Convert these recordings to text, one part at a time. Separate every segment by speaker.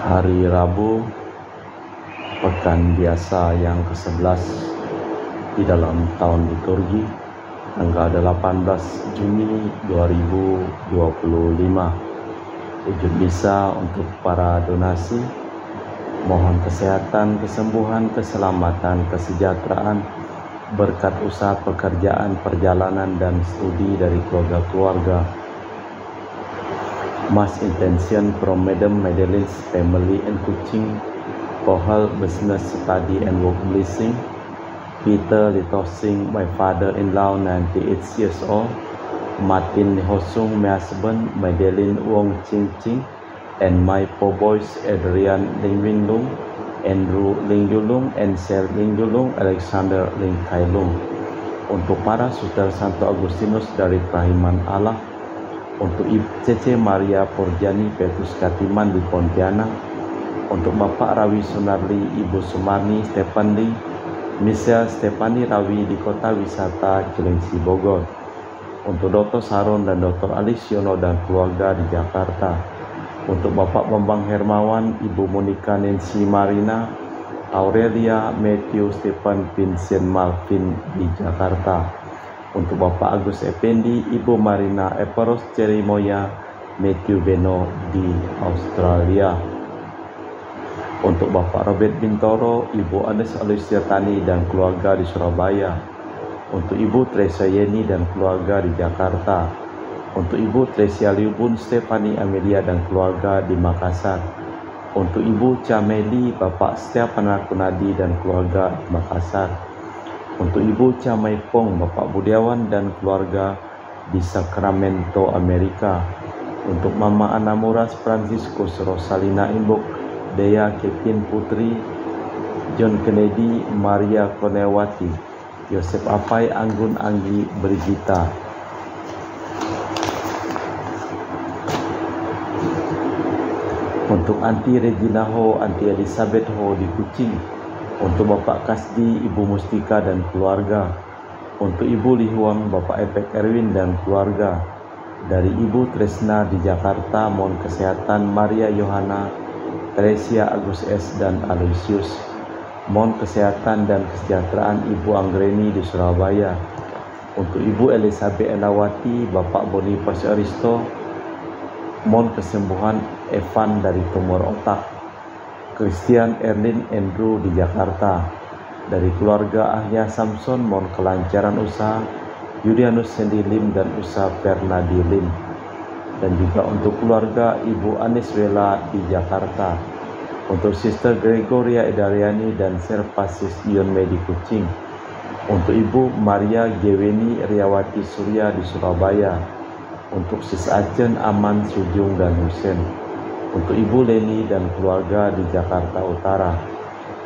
Speaker 1: Hari Rabu, pekan biasa yang ke-11 di dalam tahun liturgi, tanggal 18 Juni 2025. Wujud misa untuk para donasi, mohon kesehatan, kesembuhan, keselamatan, kesejahteraan, berkat usaha pekerjaan, perjalanan, dan studi dari keluarga-keluarga. Mass intention from Madam Madeline's family and Kuching for her business, study, and work blessing. Peter Litosing, my father-in-law, 98 years old. Martin Hosung, my husband. Madeline Wong Ching Ching, and my four boys, Adrian Ling Win Lung, Andrew Ling Yulung, and Sel Ling Yulung, Alexander Ling Kai Lung. Untuk para Suster Santo Agustinus dari Prahiman Allah, untuk Ibu Cece Maria Porjani Petrus Katiman di Pontianak, untuk Bapak Rawi Sunarli, Ibu Sumarni Stefan Lee, Michelle Stefani Rawi di Kota Wisata Cilengsi Bogor, untuk Dr. Saron dan Dr. Alisyono dan keluarga di Jakarta, untuk Bapak Bambang Hermawan, Ibu Monika Nancy Marina, Aurelia Matthew Stephen Vincent Malvin di Jakarta, untuk Bapak Agus Effendi, Ibu Marina Eperos Cerimoya, Matthew Beno di Australia, untuk Bapak Robert Bintoro, Ibu Anes Alicia Tani dan keluarga di Surabaya, untuk Ibu Teresa Yeni dan keluarga di Jakarta, untuk Ibu Tresia Liubun Stefani Amelia dan keluarga di Makassar, untuk Ibu Cameli, Bapak Setiapan Kunadi dan keluarga di Makassar, untuk Ibu Camaipong, Bapak Budiawan dan keluarga di Sacramento, Amerika, untuk Mama Anamuras Franciscus Rosalina Imbok, Dea Kevin Putri, John Kennedy, Maria Konewati, Yosef Apai, Anggun Anggi, Brigita. Untuk Anti Regina Ho, Anti Elizabeth Ho di Kuching, untuk Bapak Kasdi, Ibu Mustika dan keluarga, untuk Ibu Lihuang, Bapak Epek Erwin dan keluarga, dari Ibu Tresna di Jakarta, mohon kesehatan Maria Yohana, Teresia Agus S dan Aloysius, mohon kesehatan dan kesejahteraan Ibu Anggreni di Surabaya, untuk Ibu Elizabeth Elawati, Bapak Boniface Aristo, mohon kesembuhan Evan dari tumor otak, Christian Erlin Andrew di Jakarta, dari keluarga Ahya Samson, mohon kelancaran usaha Yulianus Sendi Lim dan usaha Fernadi Lim, dan juga untuk keluarga Ibu Anis Wela di Jakarta, untuk Sister Gregoria Edariani dan Serpasis Ion Medi Kuching, untuk Ibu Maria Geweni Riawati Surya di Surabaya, untuk Sis Acen Aman Sujung dan Husen, untuk Ibu Leni dan keluarga di Jakarta Utara,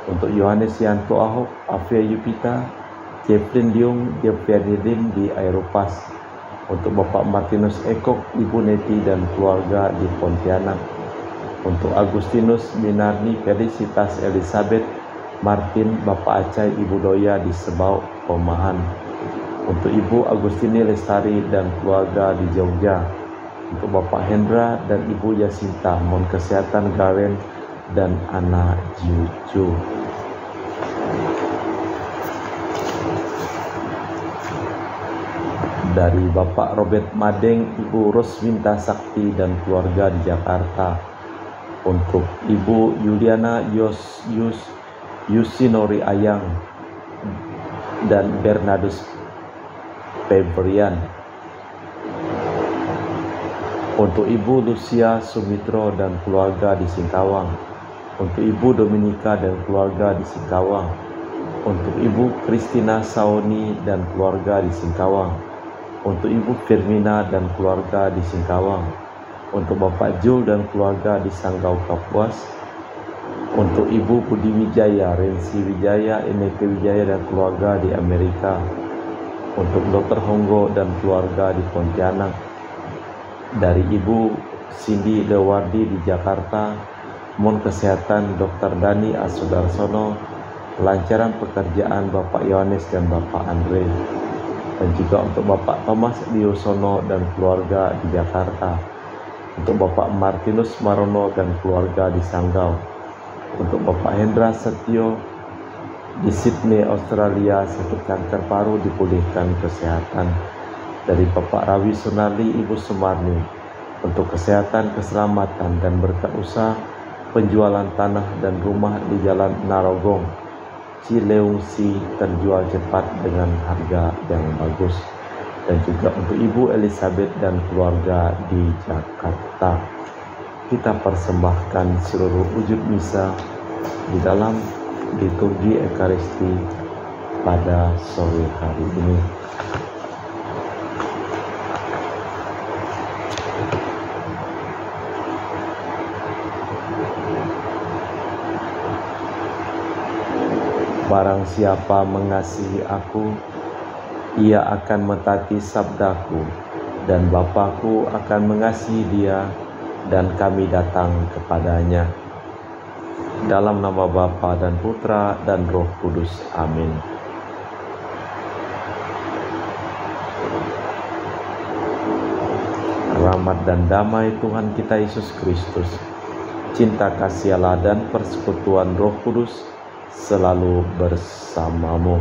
Speaker 1: untuk Yohanes Yanto Ahok, Afia Yupita, Jeffrey Liung, Jeffrey Lim di Aeropas, untuk Bapak Martinus Ekok, Ibu Neti dan keluarga di Pontianak, untuk Agustinus Minarni Felicitas Elizabeth Martin, Bapak Acai, Ibu Doya di Sebau, Pomahan, untuk Ibu Agustini Lestari dan keluarga di Jogja, untuk Bapak Hendra dan Ibu Yasinta, mohon kesehatan Garen dan anak Juju. Dari Bapak Robert Madeng, Ibu Roswinta Sakti dan keluarga di Jakarta, untuk Ibu Yuliana Yusinori Ayang dan Bernardus Febrian, untuk Ibu Lucia Sumitro dan keluarga di Singkawang, untuk Ibu Dominika dan keluarga di Singkawang, untuk Ibu Kristina Saoni dan keluarga di Singkawang, untuk Ibu Firmina dan keluarga di Singkawang, untuk Bapak Jul dan keluarga di Sanggau Kapuas, untuk Ibu Budi Wijaya, Rensi Wijaya, Ineke Wijaya dan keluarga di Amerika, untuk Dr. Honggo dan keluarga di Pontianak, dari Ibu Cindy Dewardi di Jakarta, mohon kesehatan Dr. Dani Asudarsono, kelancaran pekerjaan Bapak Yohanes dan Bapak Andre, dan juga untuk Bapak Thomas Diosono dan keluarga di Jakarta, untuk Bapak Martinus Marono dan keluarga di Sanggau, untuk Bapak Hendra Setio di Sydney, Australia, sakit kanker paru dipulihkan kesehatan. Dari Bapak Rawi Sunardi, Ibu Sumarni, untuk kesehatan, keselamatan, dan berkat usaha penjualan tanah dan rumah di Jalan Narogong, Cileungsi terjual cepat dengan harga yang bagus. Dan juga untuk Ibu Elizabeth dan keluarga di Jakarta. Kita persembahkan seluruh wujud misa di dalam liturgi Ekaristi pada sore hari ini. Barang siapa mengasihi aku, ia akan mentaati sabdaku, dan Bapa-Ku akan mengasihi dia, dan kami datang kepadanya. Dalam nama Bapa dan Putra dan Roh Kudus. Amin. Rahmat dan damai Tuhan kita Yesus Kristus, cinta kasih Allah dan persekutuan Roh Kudus selalu bersamamu.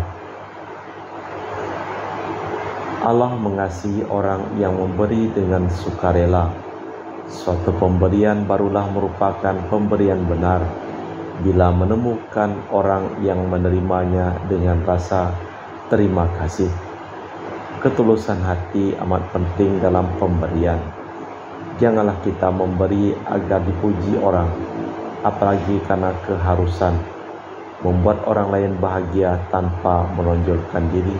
Speaker 1: Allah mengasihi orang yang memberi dengan sukarela. Suatu pemberian barulah merupakan pemberian benar bila menemukan orang yang menerimanya dengan rasa terima kasih. Ketulusan hati amat penting dalam pemberian. Janganlah kita memberi agar dipuji orang, apalagi karena keharusan. Membuat orang lain bahagia tanpa menonjolkan diri,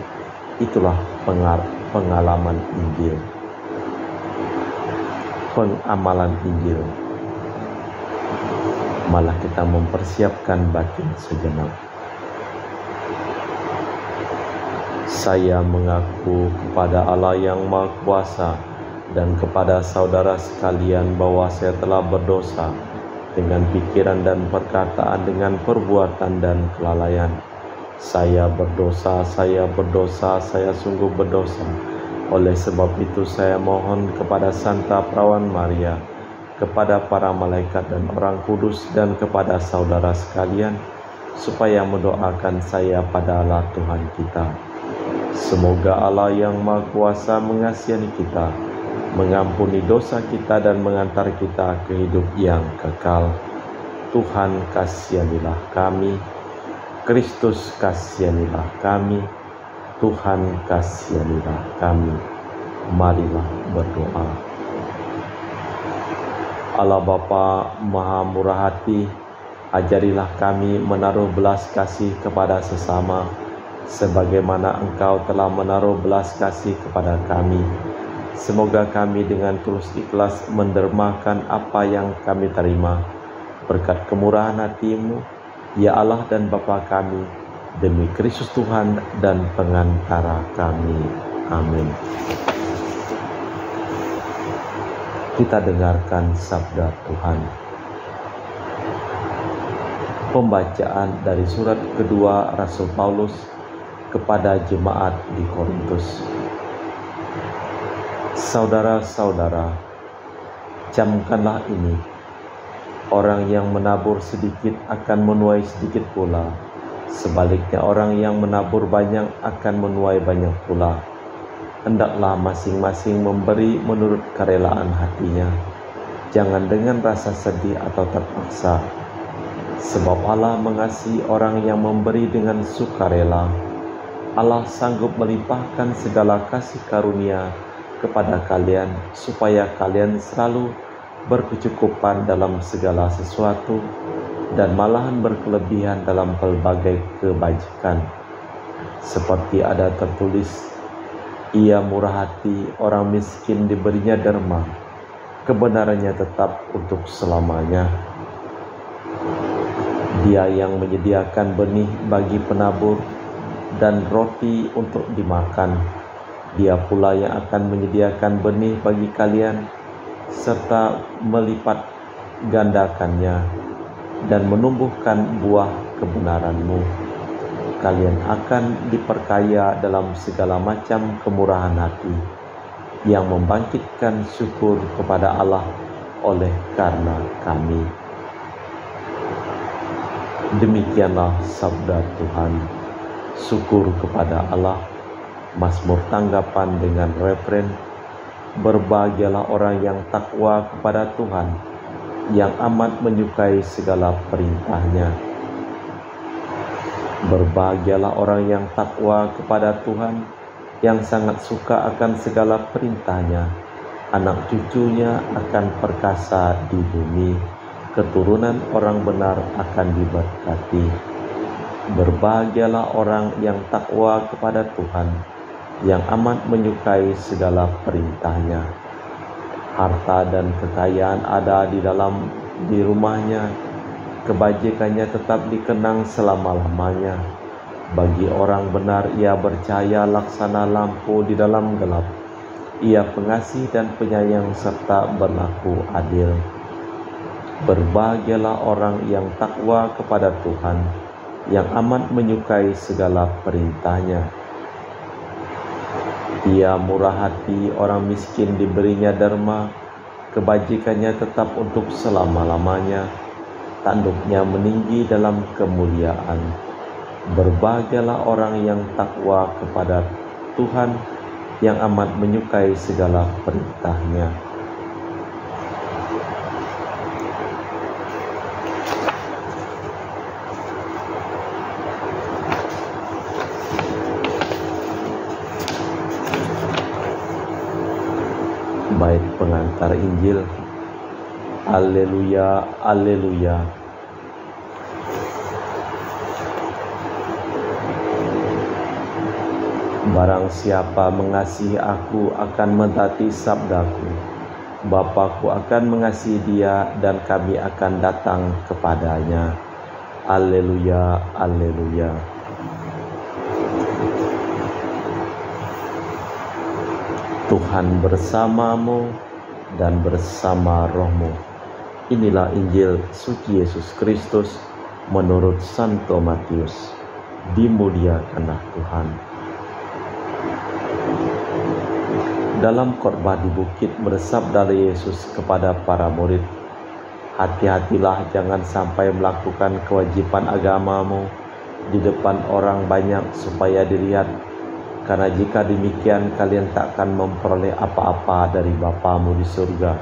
Speaker 1: itulah pengalaman Injil. Pengamalan Injil. Malah kita mempersiapkan batin sejenak. Saya mengaku kepada Allah yang Maha Kuasa dan kepada saudara sekalian bahwa saya telah berdosa dengan pikiran dan perkataan, dengan perbuatan dan kelalaian. Saya berdosa, saya sungguh berdosa. Oleh sebab itu saya mohon kepada Santa Perawan Maria, kepada para malaikat dan orang kudus, dan kepada saudara sekalian, supaya mendoakan saya pada Allah Tuhan kita. Semoga Allah yang Maha Kuasa mengasihi kita, mengampuni dosa kita, dan mengantar kita ke hidup yang kekal. Tuhan kasihanilah kami, Kristus kasihanilah kami, Tuhan kasihanilah kami. Marilah berdoa. Allah Bapa Maha Murah Hati, ajarilah kami menaruh belas kasih kepada sesama, sebagaimana Engkau telah menaruh belas kasih kepada kami. Semoga kami dengan tulus ikhlas mendermakan apa yang kami terima, berkat kemurahan hati-Mu, ya Allah dan Bapa kami, demi Kristus Tuhan dan pengantara kami. Amin. Kita dengarkan sabda Tuhan. Pembacaan dari surat kedua Rasul Paulus kepada jemaat di Korintus. Saudara-saudara, camkanlah ini. Orang yang menabur sedikit akan menuai sedikit pula. Sebaliknya orang yang menabur banyak akan menuai banyak pula. Hendaklah masing-masing memberi menurut kerelaan hatinya. Jangan dengan rasa sedih atau terpaksa. Sebab Allah mengasihi orang yang memberi dengan sukarela. Allah sanggup melimpahkan segala kasih karunia kepada kalian, supaya kalian selalu berkecukupan dalam segala sesuatu, dan malahan berkelebihan dalam pelbagai kebajikan. Seperti ada tertulis, Ia murah hati, orang miskin diberinya derma, kebenarannya tetap untuk selamanya. Dia yang menyediakan benih bagi penabur dan roti untuk dimakan. Dia pula yang akan menyediakan benih bagi kalian, serta melipat gandakannya dan menumbuhkan buah kebenaranmu. Kalian akan diperkaya dalam segala macam kemurahan hati, yang membangkitkan syukur kepada Allah oleh karena kami. Demikianlah sabda Tuhan. Syukur kepada Allah. Mazmur tanggapan dengan refren, berbahagialah orang yang takwa kepada Tuhan, yang amat menyukai segala perintahnya. Berbahagialah orang yang takwa kepada Tuhan, yang sangat suka akan segala perintahnya. Anak cucunya akan perkasa di bumi, keturunan orang benar akan diberkati. Berbahagialah orang yang takwa kepada Tuhan, yang amat menyukai segala perintahnya. Harta dan kekayaan ada di rumahnya, kebajikannya tetap dikenang selama-lamanya. Bagi orang benar ia bercahaya laksana lampu di dalam gelap. Ia pengasih dan penyayang serta berlaku adil. Berbahagialah orang yang takwa kepada Tuhan, yang amat menyukai segala perintahnya. Ia murah hati, orang miskin diberinya derma, kebajikannya tetap untuk selama-lamanya, tanduknya meninggi dalam kemuliaan. Berbahagialah orang yang takwa kepada Tuhan, yang amat menyukai segala perintahnya. Bait pengantar Injil. Haleluya, haleluya. Barang siapa mengasihi aku akan mentaati sabdaku. Bapa-Ku akan mengasihi dia dan kami akan datang kepadanya. Haleluya, haleluya. Tuhan bersamamu dan bersama rohmu. Inilah Injil suci Yesus Kristus menurut Santo Matius. Dimuliakanlah Tuhan. Dalam khotbah di bukit bersabda Yesus kepada para murid, hati-hatilah jangan sampai melakukan kewajiban agamamu di depan orang banyak supaya dilihat. Karena jika demikian kalian takkan memperoleh apa-apa dari Bapamu di surga.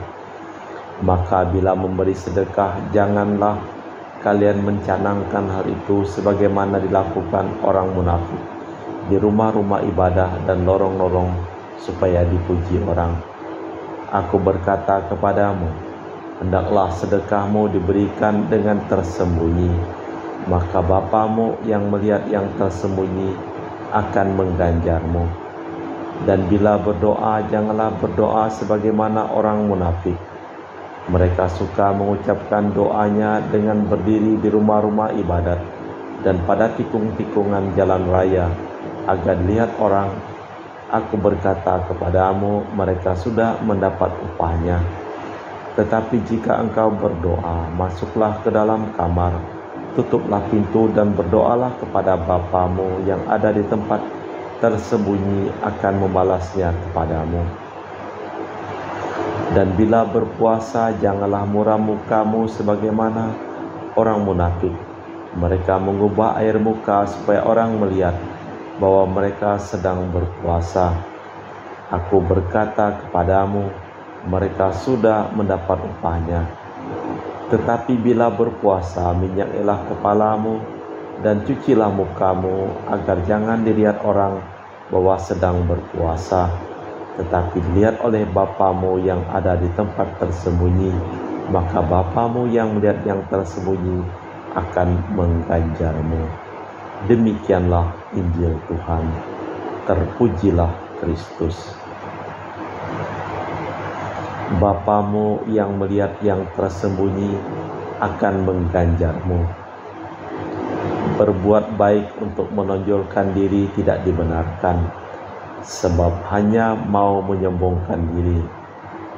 Speaker 1: Maka bila memberi sedekah, janganlah kalian mencanangkan hal itu sebagaimana dilakukan orang munafik di rumah-rumah ibadah dan lorong-lorong supaya dipuji orang. Aku berkata kepadamu, hendaklah sedekahmu diberikan dengan tersembunyi, maka Bapamu yang melihat yang tersembunyi akan mengganjarmu. Dan bila berdoa, janganlah berdoa sebagaimana orang munafik. Mereka suka mengucapkan doanya dengan berdiri di rumah-rumah ibadat dan pada tikung-tikungan jalan raya, agar dilihat orang. Aku berkata kepadamu, mereka sudah mendapat upahnya. Tetapi jika engkau berdoa, masuklah ke dalam kamar, tutuplah pintu dan berdoalah kepada Bapamu yang ada di tempat tersembunyi, akan membalasnya kepadamu. Dan bila berpuasa, janganlah muram mukamu sebagaimana orang munafik. Mereka mengubah air muka supaya orang melihat bahwa mereka sedang berpuasa. Aku berkata kepadamu, mereka sudah mendapat upahnya. Tetapi bila berpuasa, minyakilah kepalamu dan cucilah mukamu, agar jangan dilihat orang bahwa sedang berpuasa, tetapi dilihat oleh Bapamu yang ada di tempat tersembunyi. Maka Bapamu yang melihat yang tersembunyi akan mengganjarmu. Demikianlah Injil Tuhan. Terpujilah Kristus. Bapamu yang melihat yang tersembunyi akan mengganjarmu. Berbuat baik untuk menonjolkan diri tidak dibenarkan, sebab hanya mau menyombongkan diri.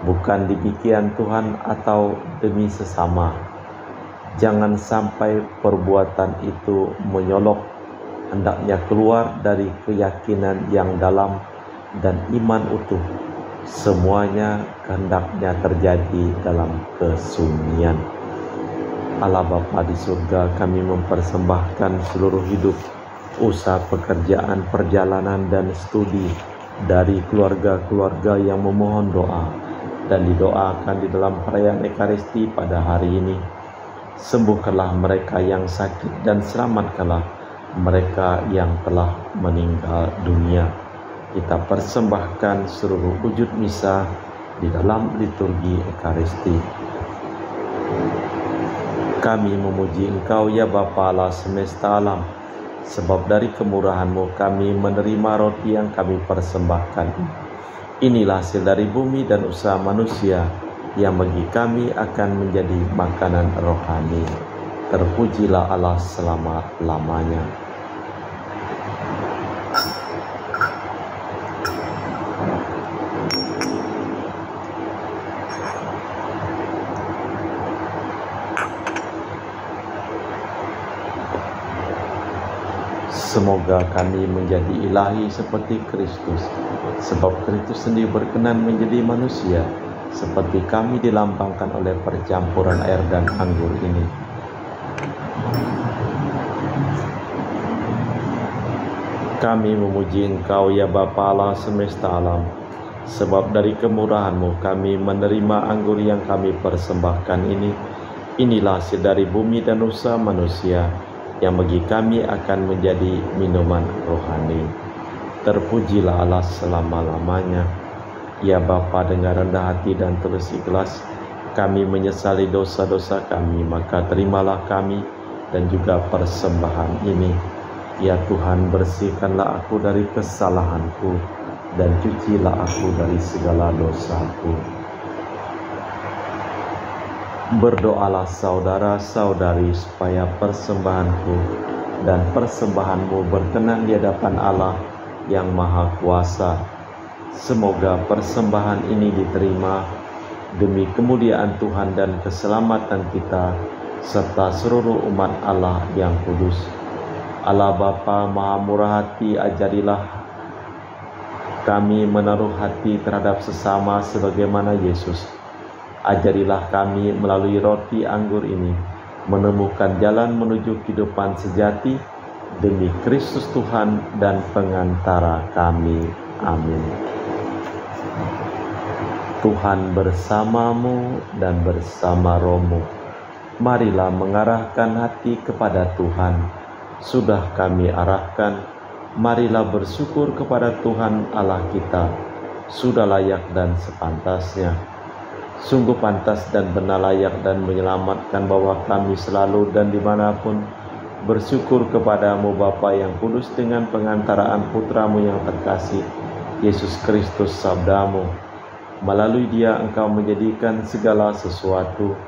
Speaker 1: Bukan demikian Tuhan atau demi sesama. Jangan sampai perbuatan itu menyolok, hendaknya keluar dari keyakinan yang dalam dan iman utuh, semuanya kehendaknya terjadi dalam kesunyian. Allah Bapa di surga, kami mempersembahkan seluruh hidup, usaha pekerjaan, perjalanan, dan studi dari keluarga-keluarga yang memohon doa dan didoakan di dalam perayaan Ekaristi pada hari ini. Sembuhkanlah mereka yang sakit dan selamatkanlah mereka yang telah meninggal dunia. Kita persembahkan seluruh wujud misa di dalam liturgi Ekaristi. Kami memuji Engkau ya Bapa Allah semesta alam, sebab dari kemurahan-Mu kami menerima roti yang kami persembahkan. Inilah hasil dari bumi dan usaha manusia yang bagi kami akan menjadi makanan rohani. Terpujilah Allah selama-lamanya. Semoga kami menjadi ilahi seperti Kristus, sebab Kristus sendiri berkenan menjadi manusia, seperti kami dilambangkan oleh percampuran air dan anggur ini. Kami memuji Engkau ya Bapa Allah semesta alam, sebab dari kemurahan-Mu kami menerima anggur yang kami persembahkan ini. Inilah hasil dari bumi dan usaha manusia, yang bagi kami akan menjadi minuman rohani. Terpujilah Allah selama-lamanya. Ya Bapa, dengan rendah hati dan tulus ikhlas, kami menyesali dosa-dosa kami, maka terimalah kami dan juga persembahan ini. Ya Tuhan, bersihkanlah aku dari kesalahanku, dan cucilah aku dari segala dosaku. Berdoalah saudara-saudari supaya persembahanku dan persembahanmu berkenan di hadapan Allah yang Maha Kuasa. Semoga persembahan ini diterima demi kemuliaan Tuhan dan keselamatan kita serta seluruh umat Allah yang kudus. Allah Bapa Maha Murah Hati, ajarilah kami menaruh hati terhadap sesama sebagaimana Yesus. Ajarilah kami melalui roti anggur ini menemukan jalan menuju kehidupan sejati demi Kristus Tuhan dan pengantara kami. Amin. Tuhan bersamamu dan bersama rohmu. Marilah mengarahkan hati kepada Tuhan. Sudah kami arahkan, marilah bersyukur kepada Tuhan Allah kita. Sudah layak dan sepantasnya. Sungguh pantas dan benar, layak dan menyelamatkan bahwa kami selalu dan dimanapun bersyukur kepadamu Bapa yang kudus dengan pengantaraan Putramu yang terkasih, Yesus Kristus sabdamu. Melalui Dia Engkau menjadikan segala sesuatu.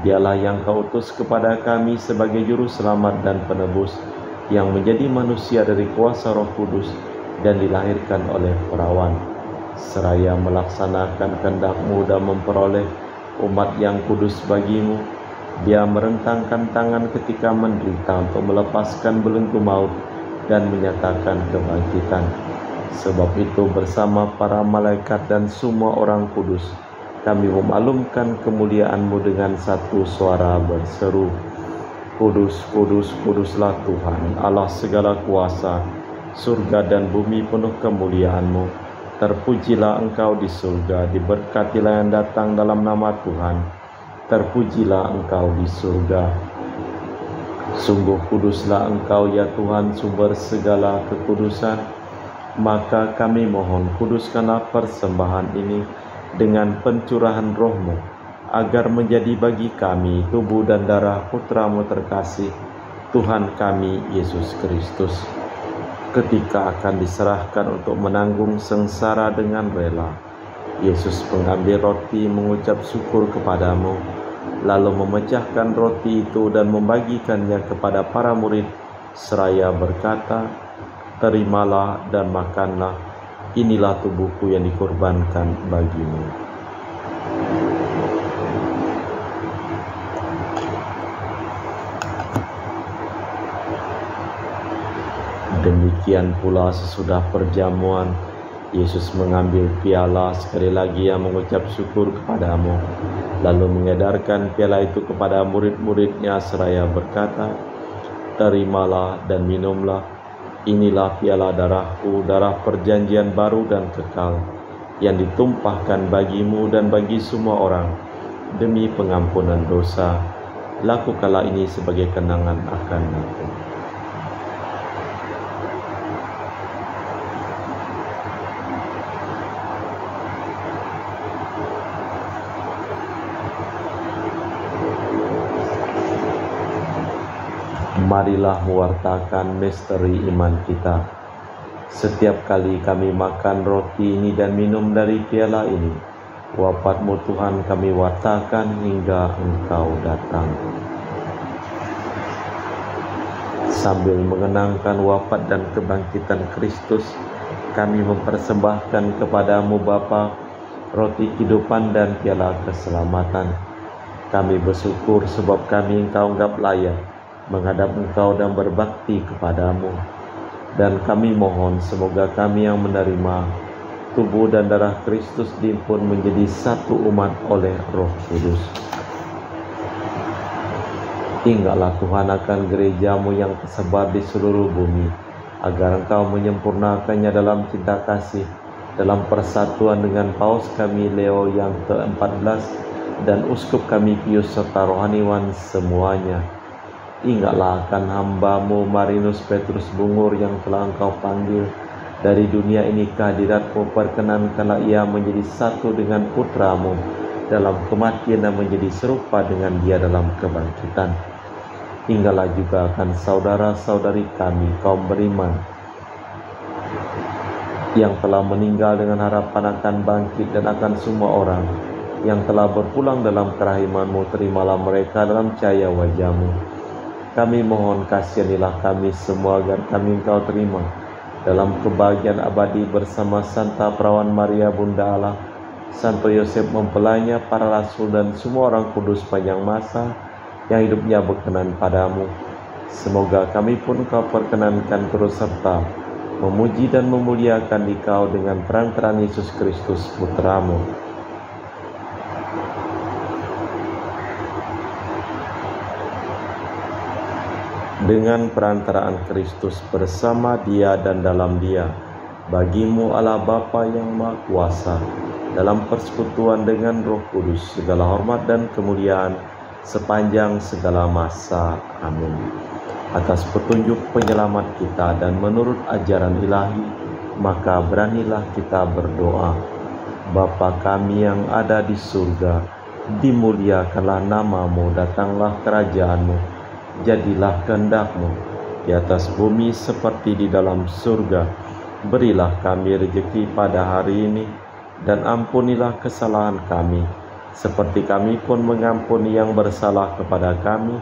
Speaker 1: Dialah yang Kau utus kepada kami sebagai juru selamat dan penebus, yang menjadi manusia dari kuasa Roh Kudus dan dilahirkan oleh perawan. Seraya melaksanakan kehendak-Mu dan memperoleh umat yang kudus bagimu, Dia merentangkan tangan ketika menderita untuk melepaskan belenggu maut dan menyatakan kebangkitan. Sebab itu bersama para malaikat dan semua orang kudus, kami memaklumkan kemuliaan-Mu dengan satu suara berseru, Kudus, kudus, kuduslah Tuhan, Allah segala kuasa, surga dan bumi penuh kemuliaan-Mu. Terpujilah Engkau di surga, diberkatilah yang datang dalam nama Tuhan. Terpujilah Engkau di surga. Sungguh kuduslah Engkau ya Tuhan, sumber segala kekudusan. Maka kami mohon, kuduskanlah persembahan ini dengan pencurahan Roh-Mu, agar menjadi bagi kami tubuh dan darah Putra-Mu terkasih, Tuhan kami Yesus Kristus. Ketika akan diserahkan untuk menanggung sengsara dengan rela, Yesus mengambil roti, mengucap syukur kepadamu, lalu memecahkan roti itu dan membagikannya kepada para murid, seraya berkata, terimalah dan makanlah, inilah tubuhku yang dikorbankan bagimu. Demikian pula sesudah perjamuan, Yesus mengambil piala sekali lagi yang mengucap syukur kepadamu, lalu mengedarkan piala itu kepada murid-muridnya seraya berkata, "Terimalah dan minumlah, inilah piala darahku, darah perjanjian baru dan kekal, yang ditumpahkan bagimu dan bagi semua orang, demi pengampunan dosa. Lakukanlah ini sebagai kenangan akan aku." Marilah mewartakan misteri iman kita. Setiap kali kami makan roti ini dan minum dari piala ini, wafat-Mu Tuhan kami wartakan hingga Engkau datang. Sambil mengenangkan wafat dan kebangkitan Kristus, kami mempersembahkan kepada-Mu Bapa roti kehidupan dan piala keselamatan. Kami bersyukur sebab kami Engkau anggap layak menghadap Engkau dan berbakti kepadamu. Dan kami mohon semoga kami yang menerima tubuh dan darah Kristus diimpun menjadi satu umat oleh Roh Kudus. Ingatlah Tuhan akan gereja-Mu yang tersebar di seluruh bumi, agar Engkau menyempurnakannya dalam cinta kasih, dalam persatuan dengan Paus kami Leo yang ke-14 dan Uskup kami Pius serta rohaniwan semuanya. Ingatlah akan hamba-Mu Marinus Petrus Bungur yang telah Engkau panggil dari dunia ini ke hadirat-Mu. Perkenankanlah ia menjadi satu dengan putra-Mu dalam kematian dan menjadi serupa dengan Dia dalam kebangkitan. Ingatlah juga akan saudara-saudari kami kaum beriman yang telah meninggal dengan harapan akan bangkit, dan akan semua orang yang telah berpulang dalam kerahiman-Mu. Terimalah mereka dalam cahaya wajah-Mu. Kami mohon kasihanilah kami semua agar kami Engkau terima dalam kebahagiaan abadi bersama Santa Perawan Maria Bunda Allah, Santo Yosef mempelainya, para rasul dan semua orang kudus panjang masa yang hidupnya berkenan padamu. Semoga kami pun Engkau perkenankan terus serta memuji dan memuliakan Dikau dengan perantaraan Yesus Kristus Putra-Mu. Dengan perantaraan Kristus, bersama Dia dan dalam Dia, bagi-Mu Allah Bapa yang Maha Kuasa, dalam persekutuan dengan Roh Kudus, segala hormat dan kemuliaan sepanjang segala masa. Amin. Atas petunjuk penyelamat kita dan menurut ajaran ilahi, maka beranilah kita berdoa. Bapa kami yang ada di surga, dimuliakanlah nama-Mu, datanglah kerajaan-Mu. Jadilah kehendak-Mu di atas bumi seperti di dalam surga. Berilah kami rezeki pada hari ini, dan ampunilah kesalahan kami, seperti kami pun mengampuni yang bersalah kepada kami.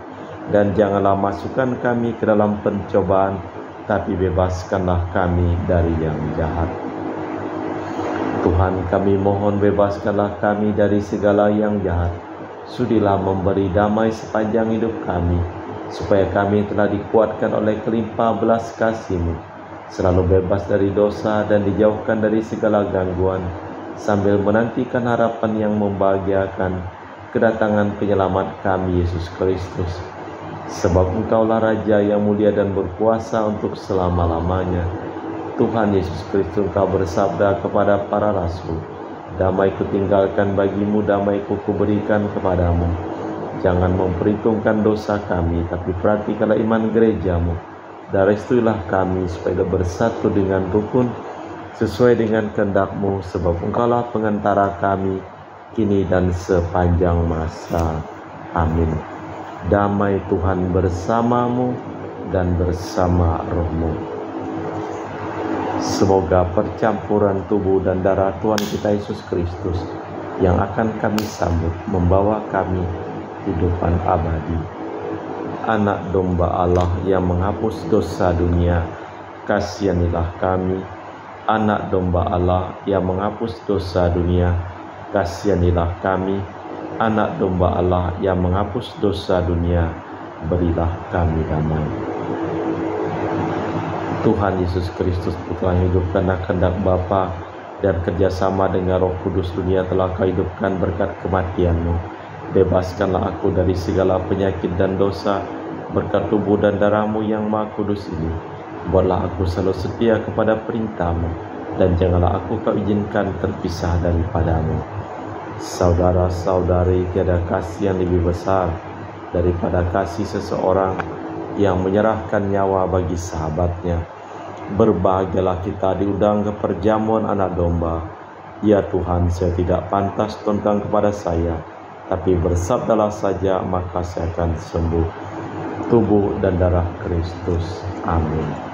Speaker 1: Dan janganlah masukkan kami ke dalam pencobaan, tapi bebaskanlah kami dari yang jahat. Tuhan, kami mohon bebaskanlah kami dari segala yang jahat. Sudilah memberi damai sepanjang hidup kami, supaya kami telah dikuatkan oleh kelimpah belas kasih-Mu, selalu bebas dari dosa dan dijauhkan dari segala gangguan, sambil menantikan harapan yang membahagiakan, kedatangan penyelamat kami Yesus Kristus. Sebab Engkaulah Raja yang mulia dan berkuasa untuk selama-lamanya. Tuhan Yesus Kristus, Engkau bersabda kepada para rasul, "Damai-Ku tinggalkan bagimu, damai-Ku kuberikan kepadamu. Jangan memperhitungkan dosa kami, tapi perhatikanlah iman gereja-Mu. Dan restuilah kami supaya bersatu dengan rukun sesuai dengan kehendak-Mu, sebab Engkaulah pengantara kami kini dan sepanjang masa. Amin. Damai Tuhan bersamamu dan bersama rohmu. Semoga percampuran tubuh dan darah Tuhan kita Yesus Kristus yang akan kami sambut membawa kami kehidupan abadi. Anak domba Allah yang menghapus dosa dunia, kasihanilah kami. Anak domba Allah yang menghapus dosa dunia, kasihanilah kami. Anak domba Allah yang menghapus dosa dunia, berilah kami damai. Tuhan Yesus Kristus, Putra yang hidup karena kehendak Bapa, dan kerjasama dengan Roh Kudus dunia telah Kau hidupkan berkat kematian-Mu. Bebaskanlah aku dari segala penyakit dan dosa berkat tubuh dan darah-Mu yang Maha Kudus ini. Buatlah aku selalu setia kepada perintah-Mu, dan janganlah aku Kau izinkan terpisah daripada-Mu. Saudara-saudari, tiada kasih yang lebih besar daripada kasih seseorang yang menyerahkan nyawa bagi sahabatnya. Berbahagialah kita diundang ke perjamuan anak domba. Ya Tuhan, saya tidak pantas tentang kepada saya, tapi bersabdalah saja, maka saya akan sembuh. Tubuh dan darah Kristus. Amin.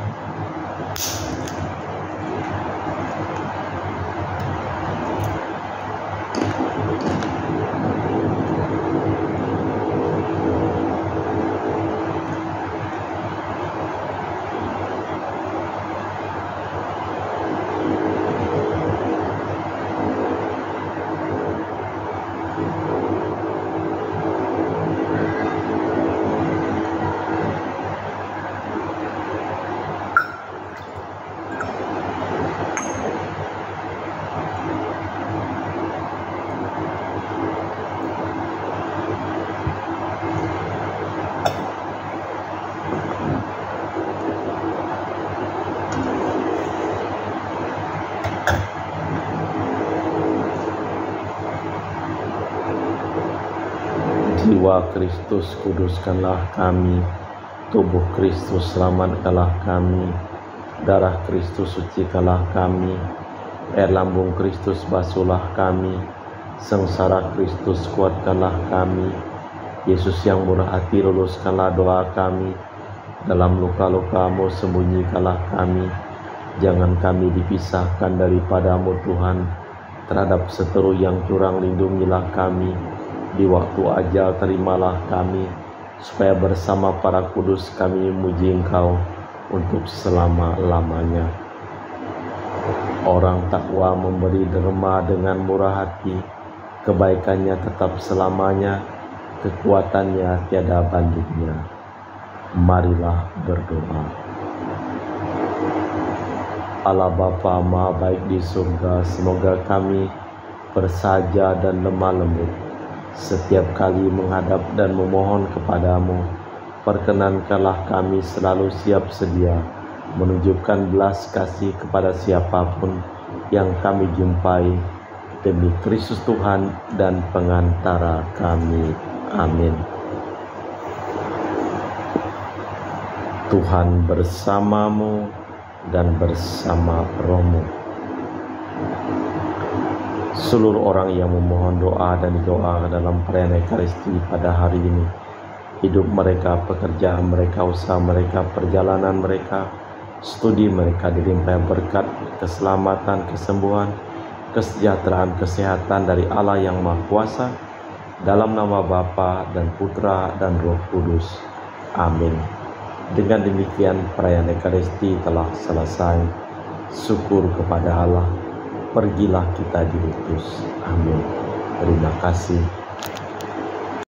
Speaker 1: Jiwa Kristus, kuduskanlah kami. Tubuh Kristus, selamatkanlah kami. Darah Kristus, sucikanlah kami. Air lambung Kristus, basuhlah kami. Sengsara Kristus, kuatkanlah kami. Yesus yang murah hati, luluskanlah doa kami. Dalam luka-luka-Mu, sembunyikanlah kami. Jangan kami dipisahkan daripada-Mu, Tuhan. Terhadap seteru yang curang, lindungilah kami. Di waktu ajal terimalah kami, supaya bersama para kudus kami memuji Engkau untuk selama-lamanya. Orang takwa memberi derma dengan murah hati, kebaikannya tetap selamanya, kekuatannya tiada bandingnya. Marilah berdoa. Allah Bapa Maha Baik di surga, semoga kami bersaja dan lemah lembut setiap kali menghadap dan memohon kepada-Mu. Perkenankanlah kami selalu siap sedia menunjukkan belas kasih kepada siapapun yang kami jumpai, demi Kristus Tuhan dan pengantara kami. Amin. Tuhan bersamamu dan bersama rohmu. Seluruh orang yang memohon doa dan doa dalam perayaan Ekaristi pada hari ini, hidup mereka, pekerjaan mereka, usaha mereka, perjalanan mereka, studi mereka dilimpahi berkat, keselamatan, kesembuhan, kesejahteraan, kesehatan dari Allah yang Maha Kuasa, dalam nama Bapa dan Putra dan Roh Kudus. Amin. Dengan demikian perayaan Ekaristi telah selesai. Syukur kepada Allah. Pergilah kita diutus. Amin. Terima kasih.